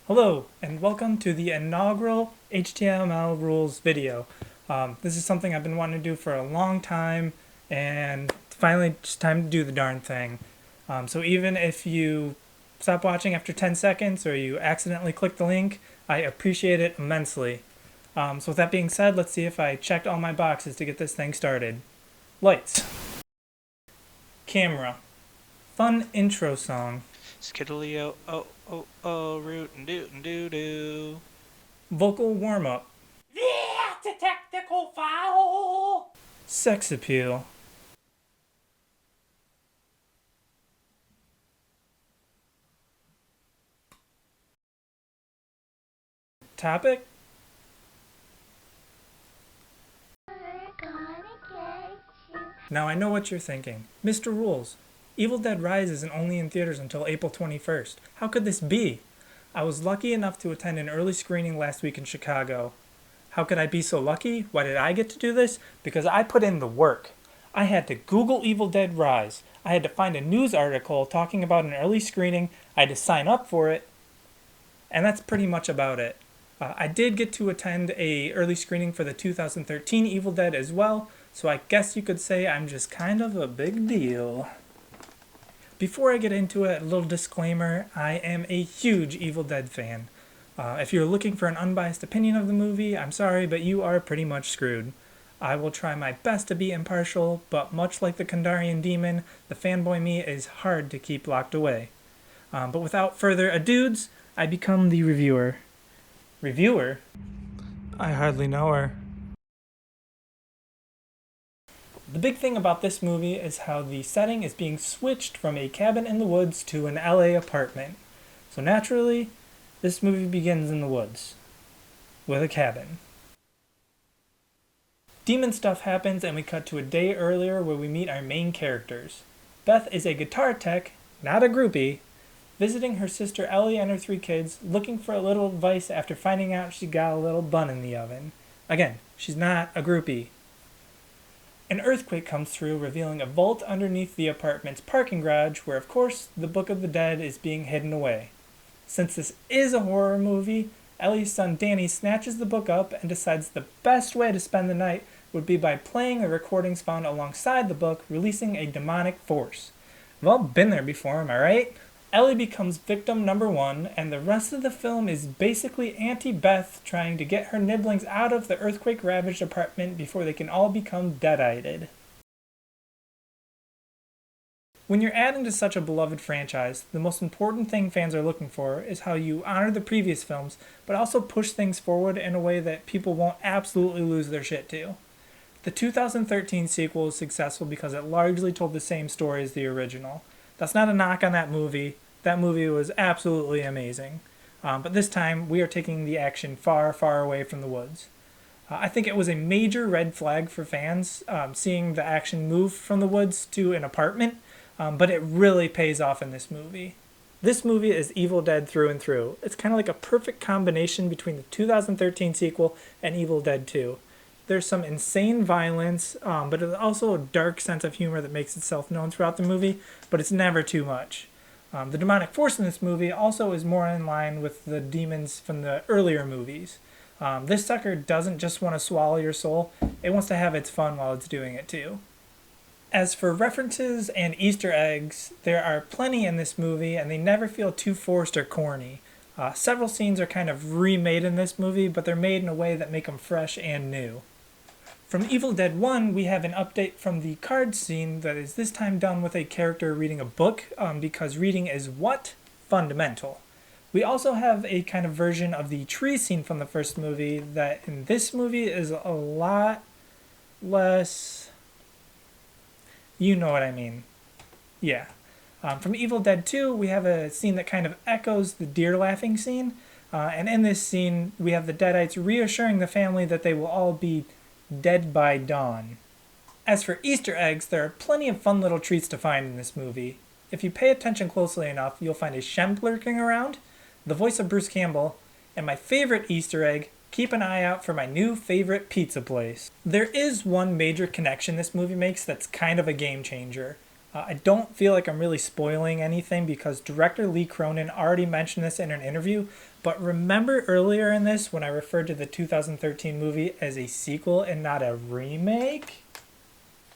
Hello, and welcome to the inaugural HTML rules video. This is something I've been wanting to do for a long time, and it's finally just time to do the darn thing. So even if you stop watching after 10 seconds or you accidentally click the link, I appreciate it immensely. So with that being said, let's see if I checked all my boxes to get this thing started. Lights. Camera. Fun intro song. Skiddelio, oh, rootin' dootin' doo doo. Vocal warm-up. That's a technical foul! Sex appeal. Topic? Now I know what you're thinking. Mr. Rules, Evil Dead Rise isn't only in theaters until April 21st. How could this be? I was lucky enough to attend an early screening last week in Chicago. How could I be so lucky? Why did I get to do this? Because I put in the work. I had to Google Evil Dead Rise. I had to find a news article talking about an early screening. I had to sign up for it. And that's pretty much about it. I did get to attend a early screening for the 2013 Evil Dead as well, so I guess you could say I'm just kind of a big deal. Before I get into it, a little disclaimer, I am a huge Evil Dead fan. If you're looking for an unbiased opinion of the movie, I'm sorry, but you are pretty much screwed. I will try my best to be impartial, but much like the Kandarian demon, the fanboy me is hard to keep locked away. But without further ado, I become the reviewer. Reviewer? I hardly know her. The big thing about this movie is how the setting is being switched from a cabin in the woods to an LA apartment. So naturally, this movie begins in the woods, with a cabin. Demon stuff happens and we cut to a day earlier where we meet our main characters. Beth is a guitar tech, not a groupie, visiting her sister Ellie and her 3 kids, looking for a little advice after finding out she got a little bun in the oven. Again, she's not a groupie. An earthquake comes through, revealing a vault underneath the apartment's parking garage, where of course the Book of the Dead is being hidden away. Since this is a horror movie, Ellie's son Danny snatches the book up and decides the best way to spend the night would be by playing the recordings found alongside the book, releasing a demonic force. We've all been there before, am I right? Ellie becomes victim number 1, and the rest of the film is basically Auntie Beth trying to get her nibblings out of the earthquake-ravaged apartment before they can all become dead-eyed. When you're adding to such a beloved franchise, the most important thing fans are looking for is how you honor the previous films, but also push things forward in a way that people won't absolutely lose their shit to. The 2013 sequel is successful because it largely told the same story as the original. That's not a knock on that movie. That movie was absolutely amazing. But this time, we are taking the action far, far away from the woods. I think it was a major red flag for fans, seeing the action move from the woods to an apartment, but it really pays off in this movie. This movie is Evil Dead through and through. It's kind of like a perfect combination between the 2013 sequel and Evil Dead 2. There's some insane violence, but there's also a dark sense of humor that makes itself known throughout the movie, but it's never too much. The demonic force in this movie also is more in line with the demons from the earlier movies. This sucker doesn't just want to swallow your soul, it wants to have its fun while it's doing it too. As for references and Easter eggs, there are plenty in this movie and they never feel too forced or corny. Several scenes are kind of remade in this movie, but they're made in a way that make them fresh and new. From Evil Dead 1, we have an update from the card scene that is this time done with a character reading a book, because reading is what? Fundamental. We also have a kind of version of the tree scene from the first movie that in this movie is a lot less... You know what I mean. Yeah. From Evil Dead 2, we have a scene that kind of echoes the deer laughing scene, and in this scene, we have the Deadites reassuring the family that they will all be dead by dawn. As for Easter eggs, there are plenty of fun little treats to find in this movie. If you pay attention closely enough, you'll find a Shemp lurking around, the voice of Bruce Campbell, and my favorite Easter egg, keep an eye out for my new favorite pizza place. There is one major connection this movie makes that's kind of a game changer. I don't feel like I'm really spoiling anything because director Lee Cronin already mentioned this in an interview, but remember earlier in this when I referred to the 2013 movie as a sequel and not a remake?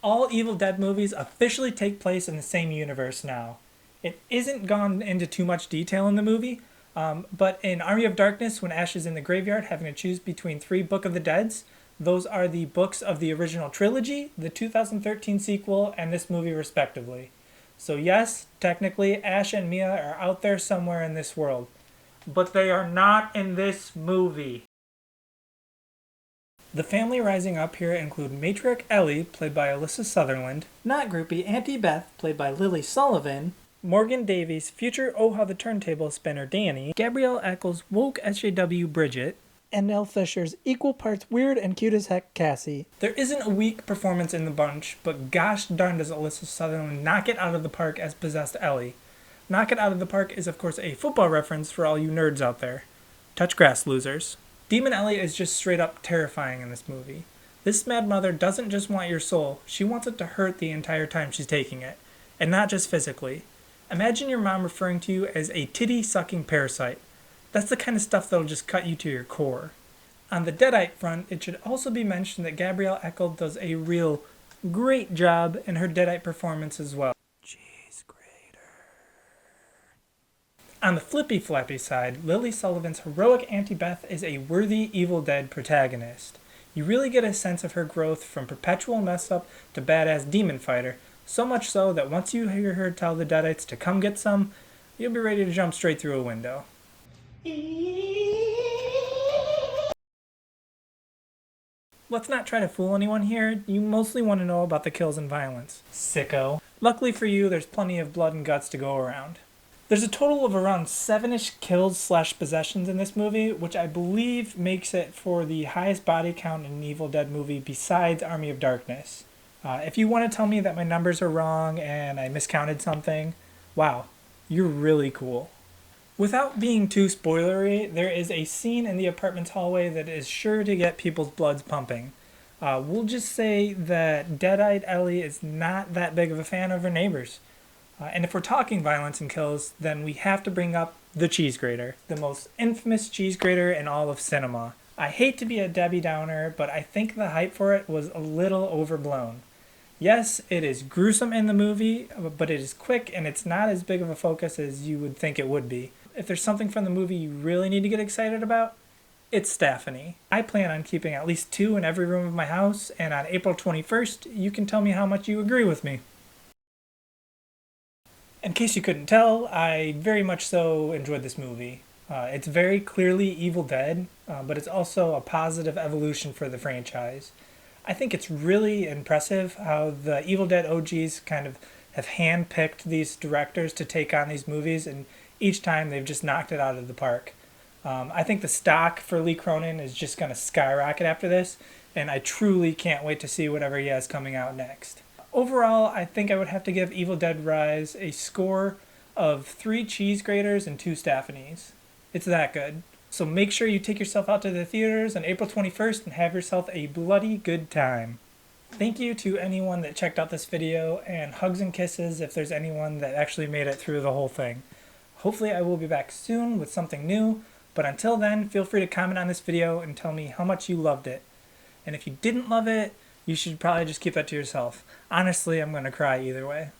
All Evil Dead movies officially take place in the same universe now. It isn't gone into too much detail in the movie, but in Army of Darkness, when Ash is in the graveyard having to choose between 3 Book of the Deads, those are the books of the original trilogy, the 2013 sequel, and this movie respectively. So yes, technically Ash and Mia are out there somewhere in this world, but they are not in this movie. The family rising up here include matriarch Ellie, played by Alyssa Sutherland, not groupie Auntie Beth, played by Lily Sullivan, Morgan Davies, future Oh How the Turntable spinner Danny, Gabrielle Eccles, woke SJW Bridget, and Nell Fisher's equal parts weird and cute as heck Cassie. There isn't a weak performance in the bunch, but gosh darn does Alyssa Sutherland knock it out of the park as possessed Ellie. Knock it out of the park is of course a football reference for all you nerds out there. Touch grass, losers. Demon Ellie is just straight up terrifying in this movie. This mad mother doesn't just want your soul, she wants it to hurt the entire time she's taking it. And not just physically. Imagine your mom referring to you as a titty-sucking parasite. That's the kind of stuff that'll just cut you to your core. On the Deadite front, it should also be mentioned that Gabrielle Eccles does a real great job in her Deadite performance as well. Cheese grater. On the flippy flappy side, Lily Sullivan's heroic Auntie Beth is a worthy Evil Dead protagonist. You really get a sense of her growth from perpetual mess up to badass demon fighter, so much so that once you hear her tell the Deadites to come get some, you'll be ready to jump straight through a window. Let's not try to fool anyone here, you mostly want to know about the kills and violence. Sicko. Luckily for you, there's plenty of blood and guts to go around. There's a total of around 7-ish kills/possessions in this movie, which I believe makes it for the highest body count in an Evil Dead movie besides Army of Darkness. If you want to tell me that my numbers are wrong and I miscounted something, wow, you're really cool. Without being too spoilery, there is a scene in the apartment's hallway that is sure to get people's bloods pumping. We'll just say that Deadite Ellie is not that big of a fan of her neighbors. And if we're talking violence and kills, then we have to bring up the cheese grater, the most infamous cheese grater in all of cinema. I hate to be a Debbie Downer, but I think the hype for it was a little overblown. Yes, it is gruesome in the movie, but it is quick and it's not as big of a focus as you would think it would be. If there's something from the movie you really need to get excited about, it's Stephanie. I plan on keeping at least 2 in every room of my house, and on April 21st, you can tell me how much you agree with me. In case you couldn't tell, I very much so enjoyed this movie. It's very clearly Evil Dead, but it's also a positive evolution for the franchise. I think it's really impressive how the Evil Dead OGs kind of have handpicked these directors to take on these movies, and each time they've just knocked it out of the park. I think the stock for Lee Cronin is just going to skyrocket after this, and I truly can't wait to see whatever he has coming out next. Overall, I think I would have to give Evil Dead Rise a score of 3 cheese graters and 2 Stephanies. It's that good. So make sure you take yourself out to the theaters on April 21st and have yourself a bloody good time. Thank you to anyone that checked out this video, and hugs and kisses if there's anyone that actually made it through the whole thing. Hopefully I will be back soon with something new, but until then, feel free to comment on this video and tell me how much you loved it. And if you didn't love it, you should probably just keep that to yourself. Honestly, I'm going to cry either way.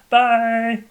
Bye!